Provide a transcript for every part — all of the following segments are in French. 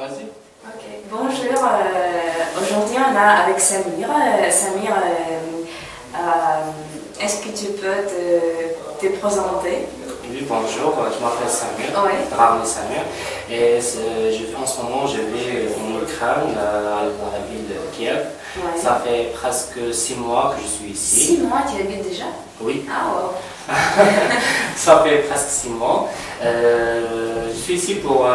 Vas-y. Ok. Bonjour, aujourd'hui on a avec Samir. Samir, est-ce que tu peux te présenter? Oui, bonjour, je m'appelle Samir, Oui. Rami Samir, et en ce moment je vis en Ukraine, à la ville de Kiev. Ouais. Ça fait presque 6 mois que je suis ici. 6 mois, tu habites déjà? Oui, Ah wow. ça fait presque 6 mois. Je suis ici pour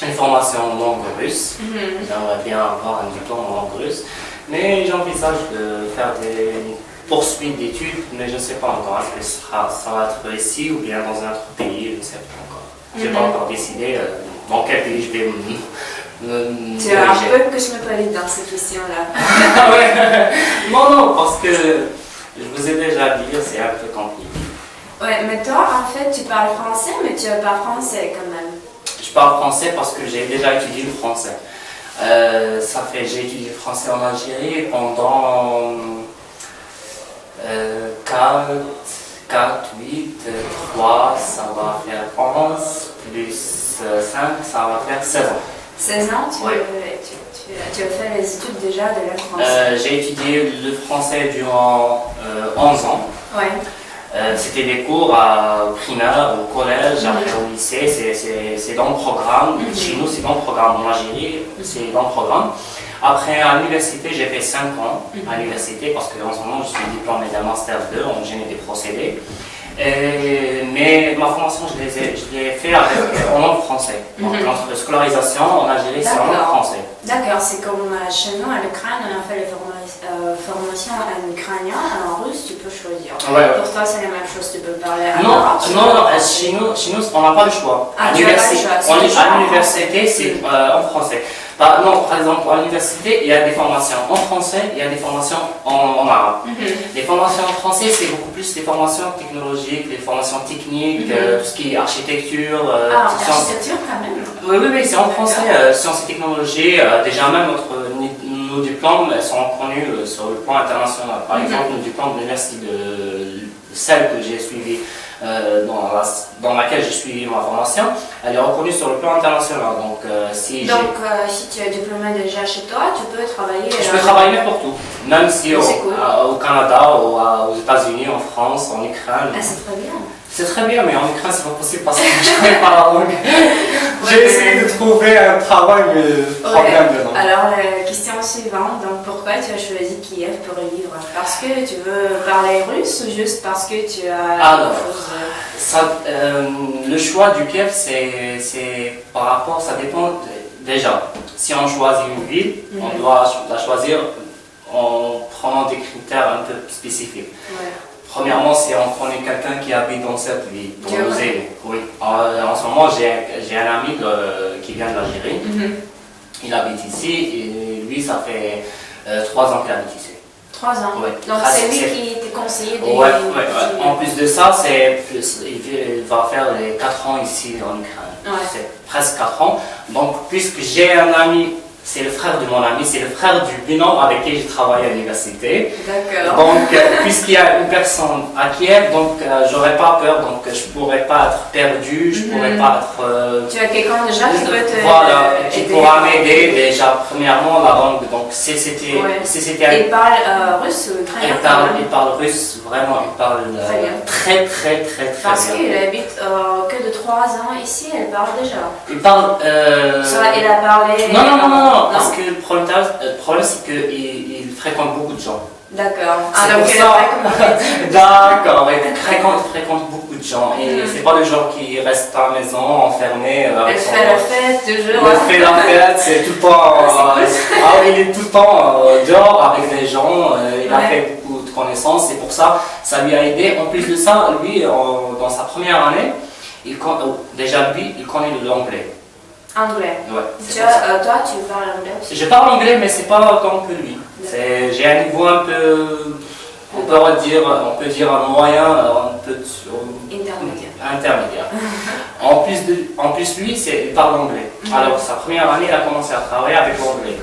une formation en langue russe. J'aimerais bien avoir un diplôme en langue russe, mais j'envisage de faire des poursuites d'études, mais je ne sais pas encore. Est-ce que ça va être ici ou bien dans un autre pays, je ne sais pas encore. Je n'ai pas encore décidé dans quel pays je vais me Tu as un diriger. peu cosmopolite dans cette question-là. Ah ouais. Non, parce que je vous ai déjà dit, c'est un peu compliqué. Ouais, mais toi en fait tu parles français, mais tu parles pas français quand même. Je parle français parce que j'ai déjà étudié le français. J'ai étudié le français en Algérie pendant 4, 8, 3, ça va faire 11, plus 5, ça va faire 16 ans. 16 ans, tu as fait les études déjà de la français. J'ai étudié le français durant 11 ans. Ouais. C'était des cours primaire, au collège, après au lycée, c'est dans le programme. Chez nous, c'est dans le programme. En Algérie, c'est dans le programme. Après, à l'université, j'ai fait 5 ans à l'université parce qu'en ce moment, je suis diplômé d'un Master 2 en génie des procédés. Mais ma formation, je l'ai fait en langue française. Donc, notre scolarisation en Algérie, c'est en langue française. D'accord, c'est comme chez nous à l'Ukraine, on a fait les formations en ukrainien, en russe, tu peux choisir. Ouais. Pour toi, c'est la même chose, tu peux parler en Non, arabe. chez nous, on n'a pas le choix. Ah, À tu n'as pas le choix. à l'université, c'est en français. Par exemple, à l'université, il y a des formations en français, il y a des formations en arabe. Les formations en français, c'est beaucoup plus des formations technologiques, des formations techniques, tout ce qui est architecture. Architecture quand même. Oui, c'est en français, sciences et technologies. Déjà même nos diplômes sont connus sur le plan international. Par exemple, le diplôme de l'université de celle que j'ai suivie, dans laquelle j'ai suivi ma formation, elle est reconnue sur le plan international. Donc, si tu es diplômé déjà chez toi, tu peux travailler. Je peux travailler n'importe où, même si cool. au Canada, aux États-Unis, en France, en Ukraine. Ah, c'est très bien. C'est très bien, mais en Ukraine, c'est pas possible parce que je ne connais pas la langue. J'ai essayé de trouver un travail, mais problème dedans. Alors, la question suivante, donc pourquoi tu as choisi Kiev pour vivre? Parce que tu veux parler russe ou juste parce que tu as le choix du Kiev, c'est par rapport, ça dépend. Déjà, si on choisit une ville, on doit la choisir en prenant des critères un peu spécifiques. Ouais. Premièrement, c'est on connaît quelqu'un qui habite dans cette ville, pour nous aider. Oui. En ce moment, j'ai un ami qui vient de l'Algérie. Il habite ici et lui, ça fait 3 ans qu'il habite ici. 3 ans. Ouais. Donc c'est lui qui t'a conseillé de Ouais. En plus de ça, il va faire les 4 ans ici en Ukraine. Ouais. C'est presque 4 ans. Donc, puisque j'ai un ami, c'est le frère de mon ami, c'est le frère du binôme avec qui je travaille à l'université. D'accord. Donc, puisqu'il y a une personne à Kiev, donc j'aurais pas peur, donc je pourrais pas être perdu, je pourrais pas être. Tu as quelqu'un déjà qui peut te qui aider. pourra m'aider déjà. Premièrement, la langue. Donc, c'était. Il parle russe ou ukrainien? Il parle russe, vraiment, il parle très bien. Parce qu'il habite que de 3 ans ici, elle parle déjà. Il parle. Il a parlé. Non, parce que le problème c'est qu'il fréquente beaucoup de gens. D'accord. C'est donc pour elle ça. D'accord, il fréquente beaucoup de gens. Et c'est pas le genre qui reste à la maison, enfermé. Elle fait la fête toujours. Il fait la fête, c'est tout le temps. Il est tout le temps dehors avec des gens. Il a fait beaucoup de connaissances. C'est pour ça, ça lui a aidé. En plus de ça, lui, dans sa première année, il connaît l'anglais. Anglais. Ouais, toi, tu parles anglais aussi? Je parle anglais, mais c'est pas autant que lui. J'ai un niveau un peu, on peut dire un moyen, un peu intermédiaire. En plus lui, il parle anglais. Alors sa première année, il a commencé à travailler avec l'anglais.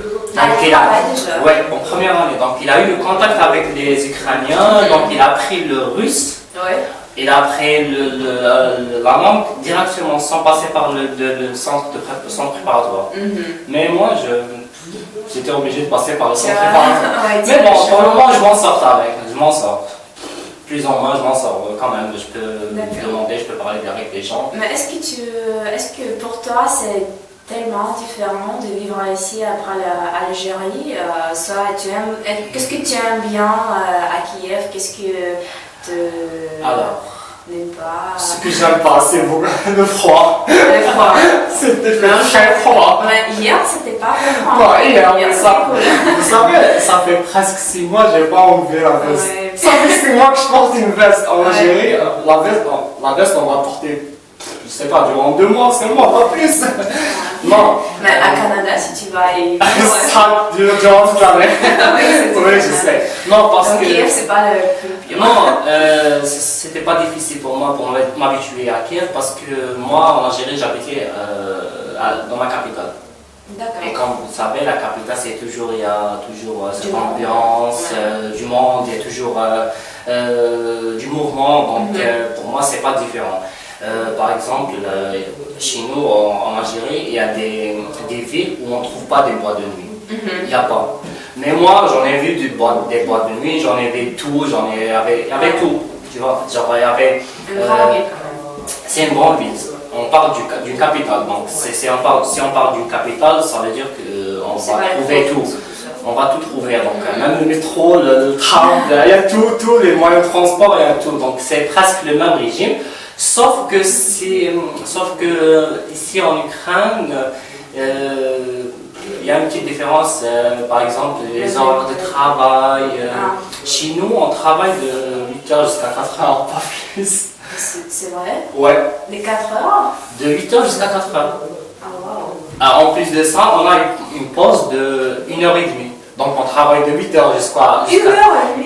Ouais, en première année. Donc il a eu le contact avec les Ukrainiens, donc il a appris le russe. Ouais. Et après, la langue, directement, sans passer par le centre préparatoire. Mais moi, j'étais obligé de passer par le centre préparatoire. Mais bon, pour le moment, je m'en sors avec. Je m'en sors. Plus ou moins, je m'en sors quand même. Je peux me demander, je peux parler avec les gens. Mais est-ce que pour toi, c'est tellement différent de vivre ici après l'Algérie? Qu'est-ce que tu aimes bien à Kiev? Qu'est-ce que tu n'aimes pas? Ce que j'aime pas, c'est le froid. Le froid. C'était très froid. Mais hier, c'était pas vraiment. Bon, hier, ça. Vous savez, ça fait presque 6 mois que j'ai pas enlevé la veste. Ouais. Ça fait 6 mois que je porte une veste. En Algérie, la veste, on va porter, je sais pas, durant 2 mois seulement, pas plus. Non. Mais à Canada, si tu vas y ça dure durant toute l'année. Oui, je sais. Non, parce donc, que. Kiev, c'est pas le plus pire. Non, c'était pas difficile pour moi pour m'habituer à Kiev parce que moi, en Algérie, j'habitais dans ma capitale. D'accord. Et comme vous le savez, la capitale, il y a toujours cette ambiance, du monde, il y a toujours du mouvement. Donc, pour moi, c'est pas différent. Par exemple, chez nous en Algérie, il y a des villes où on ne trouve pas des boîtes de nuit. Il n'y a pas. Mais moi, j'en ai vu des boîtes de nuit, j'en ai vu tout, il y avait tout. Tu vois, genre, il y avait. Une grande ville quand même. C'est une grande ville. On parle d'une capitale. Donc, si on parle d'une capitale, ça veut dire qu'on va trouver tout. On va tout trouver. Donc, même le métro, le tram, il y a tout, les moyens de transport, il y a tout. Donc, c'est presque le même régime. Sauf que ici en Ukraine, il y a une petite différence. Par exemple, les heures de travail. Chez nous, on travaille de 8h jusqu'à 4h, pas plus. C'est vrai? Ouais. Les 4 heures? De 8h jusqu'à 4h. Ah, wow. En plus de ça, on a une pause de 1h30. Donc on travaille de 8h jusqu'à 1h30.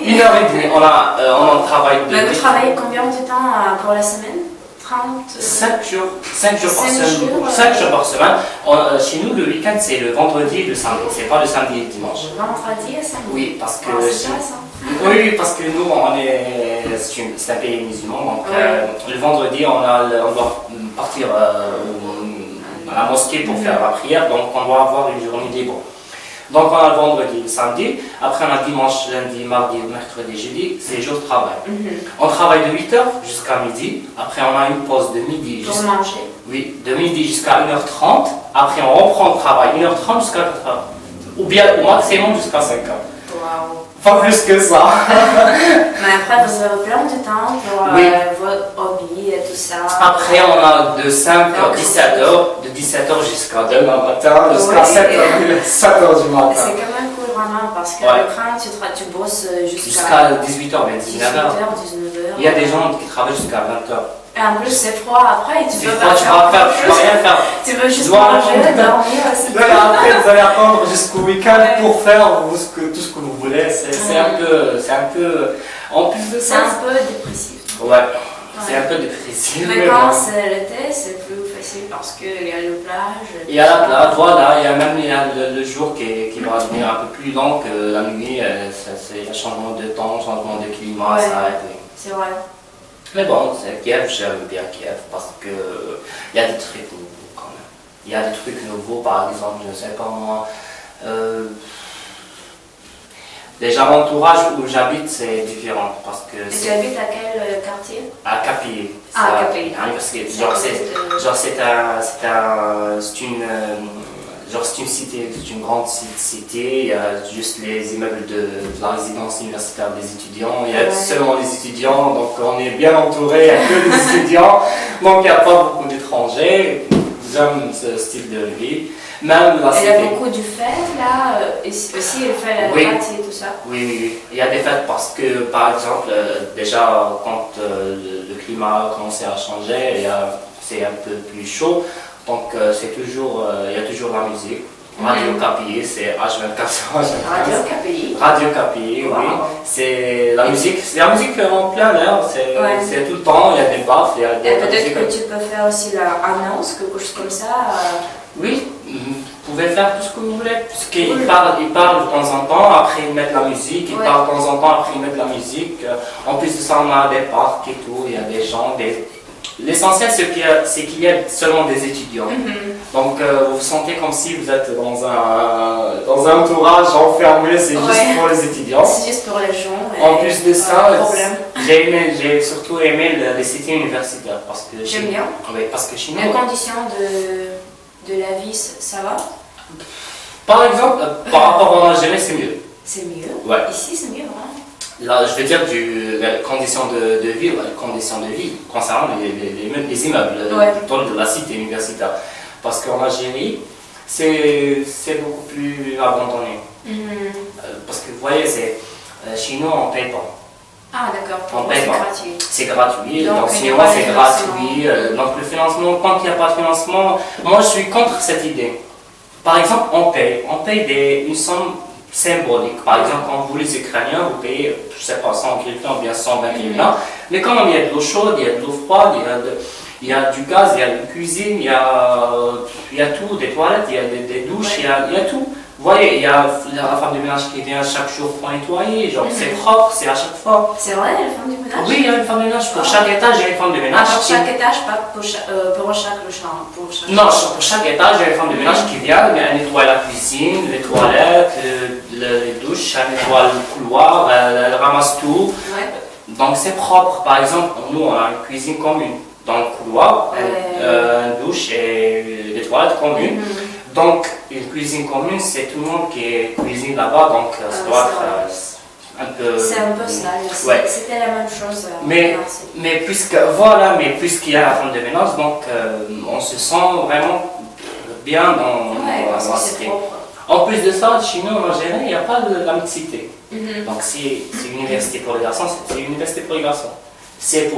1h30. On travaille de. Mais vous travaillez combien de temps pour la semaine? 30 5 jours par semaine. 5 jours par semaine. Chez nous, le week-end, c'est le vendredi et le samedi. C'est pas le samedi et le dimanche. Vendredi et samedi? Oui, parce que. Oui, parce que nous, c'est un pays musulman. Donc le vendredi, on doit partir à la mosquée pour faire la prière. Donc on doit avoir une journée libre. Donc on a le vendredi et le samedi, après on a dimanche, lundi, mardi, mercredi, jeudi, c'est les jours de travail. On travaille de 8h jusqu'à midi, après on a une pause de midi pour manger. Oui, de midi jusqu'à 1h30, après on reprend le travail 1h30 jusqu'à 4h. Ou bien au maximum jusqu'à 5h. Waouh. Pas plus que ça. Mais après vous avez plein de temps pour votre hobby et tout ça. Après on a de 5h à 17h, de 17h jusqu'à demain matin, jusqu'à 7h du matin. C'est quand même cool vraiment parce qu'à l'Ukraine tu bosses jusqu'à 18h, 19h. Il y a des gens qui travaillent jusqu'à 20h. Et en plus c'est froid après, tu peux pas rien faire. Tu veux juste manger, dormir. Après vous allez attendre jusqu'au week-end pour faire tout ce que vous voulez. C'est un peu. En plus de ça. C'est un peu dépressif. Ouais. C'est un peu dépressif. Mais quand c'est l'été, c'est plus facile parce qu'il y a la plage. Il y a la plage, voilà, il y a le jour qui va devenir un peu plus long que la nuit. C'est un changement de temps, changement de climat, ça aide. C'est vrai. Mais bon, Kiev, j'aime bien Kiev parce que il y a des trucs nouveaux quand même. Il y a des trucs nouveaux, par exemple, je ne sais pas moi. Déjà, l'entourage où j'habite, c'est différent parce que. Et tu habites à quel quartier? À Capilly. À Capilly. C'est une cité, c'est une grande cité. Il y a juste les immeubles de la résidence universitaire des étudiants. Il y a seulement les étudiants, donc on est bien entouré. Il n'y a que des étudiants, donc il n'y a pas beaucoup d'étrangers. J'aime ce style de vie. Même la cité. Il y a beaucoup de fêtes là, aussi il fait la fête et tout ça. Oui. Il y a des fêtes parce que, par exemple, déjà quand le climat a commencé à changer, c'est un peu plus chaud. Donc il y a toujours la musique. Radio Capilly, c'est H24. Radio Capilly. Radio Capilly, oui. C'est la musique en plein air, c'est tout le temps, il y a des baffes, il y a des. Et peut-être que tu peux faire aussi l'annonce, quelque chose comme ça. Oui, pouvez faire tout ce que vous voulez. Parce qu'ils parlent de temps en temps, après ils mettent la musique, ils parlent de temps en temps, après ils mettent la musique. En plus de ça, on a des parcs et tout, il y a des gens, L'essentiel, c'est qu'il y a seulement des étudiants. Donc, vous vous sentez comme si vous êtes dans un entourage enfermé, c'est juste pour les étudiants. C'est juste pour les gens. En plus de ça, j'ai surtout aimé les cités universitaires. J'aime bien. Oui, parce que chez nous... Les conditions de la vie, ça va? Par exemple, par rapport à Algérie, c'est mieux. C'est mieux? Ouais. Ici, c'est mieux, vraiment? Là, je vais dire les conditions de vie concernant les immeubles, plutôt de la cité universitaire. Parce qu'en Algérie, c'est beaucoup plus abandonné. Parce que vous voyez, chez nous, on ne paye pas. Ah, d'accord, On paye pas. C'est gratuit, donc l'enseignement c'est gratuit. Donc le financement, quand il n'y a pas de financement, moi je suis contre cette idée. Par exemple, on paye une somme symbolique. Par exemple, quand vous les Ukrainiens, vous payez, je ne sais pas, 100 griffins ou bien 120 griffins. Mais quand même, il y a de l'eau chaude, il y a de l'eau froide, il y a du gaz, il y a une cuisine, il y a tout, des toilettes, il y a des douches, il y a tout. Vous voyez, il y a la femme de ménage qui vient chaque jour pour nettoyer, genre c'est propre, c'est à chaque fois. C'est vrai, la femme de ménage? Oui, il y a une femme de ménage. Pour chaque étage, il y a une femme de ménage. Pour chaque étage, pas pour chaque chambre? Non, pour chaque étage, il y a une femme de ménage qui vient, elle nettoie la cuisine, les toilettes, les douches, elle nettoie le couloir, elle ramasse tout. Donc c'est propre. Par exemple, nous, on a une cuisine commune dans le couloir, une douche et des toilettes communes. Donc, une cuisine commune, c'est tout le monde qui cuisine là-bas, donc ça doit être un peu... C'est un peu ça, ouais. C'était la même chose. Mais puisqu'il y a la femme de ménage, donc on se sent vraiment bien dans la cité. En plus de ça, chez nous en Algérie, il n'y a pas de la mixité. Donc, c'est une université pour les garçons, c'est une université pour les garçons. Si c'est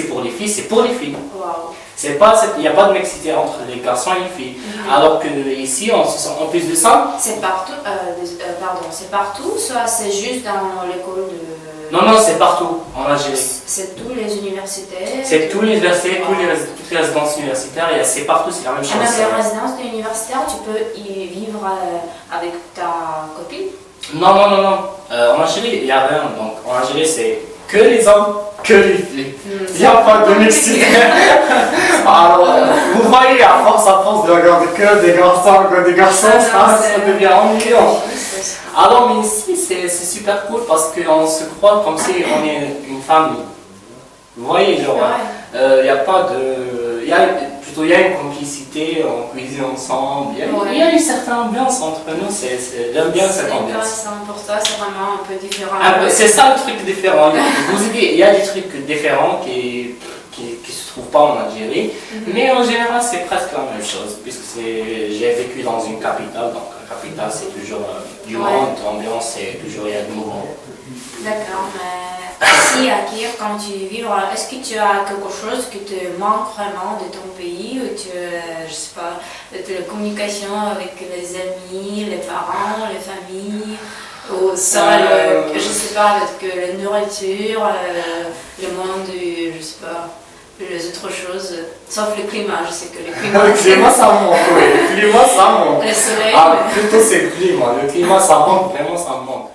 pour les filles, c'est pour les filles. Il n'y a pas de mixité entre les garçons et les filles. Alors que ici, on se sent, en plus de ça... C'est partout, c'est partout, soit c'est juste dans l'école de... Non, c'est partout en Algérie. C'est toutes les universités? C'est toutes les universités, toutes les résidences universitaires, c'est partout, c'est la même chose. Et même les résidences universitaires, tu peux y vivre avec ta copine? Non. En Algérie, il n'y a rien. Donc, en Algérie, c'est que les hommes, que les filles. Il n'y a pas de mixité. Alors, vous voyez, à force de regarder que des garçons, ça devient ennuyant. Alors, mais ici, c'est super cool parce qu'on se croit comme si on est une famille. Vous voyez, genre, il n'y a pas de... Il y a une complicité, on cuisine ensemble, il y a une certaine ambiance entre nous, j'aime bien cette ambiance. C'est intéressant pour toi, c'est vraiment un peu différent. C'est ça le truc différent. Il y a des trucs différents qui se trouvent pas en Algérie, mais en général c'est presque la même chose, puisque j'ai vécu dans une capitale, donc la capitale c'est toujours du monde, l'ambiance c'est toujours, il y a du mouvement. D'accord, mais ici à Kiev, quand tu vis, est-ce que tu as quelque chose qui te manque vraiment de ton pays, ou je sais pas, de la communication avec les amis, les parents, les familles, ou ça, je sais pas, avec la nourriture, le monde, je sais pas, les autres choses, sauf le climat, je sais que le climat... Le climat ça manque, oui, le climat ça manque. Le soleil... Plutôt c'est le climat ça manque, vraiment ça manque.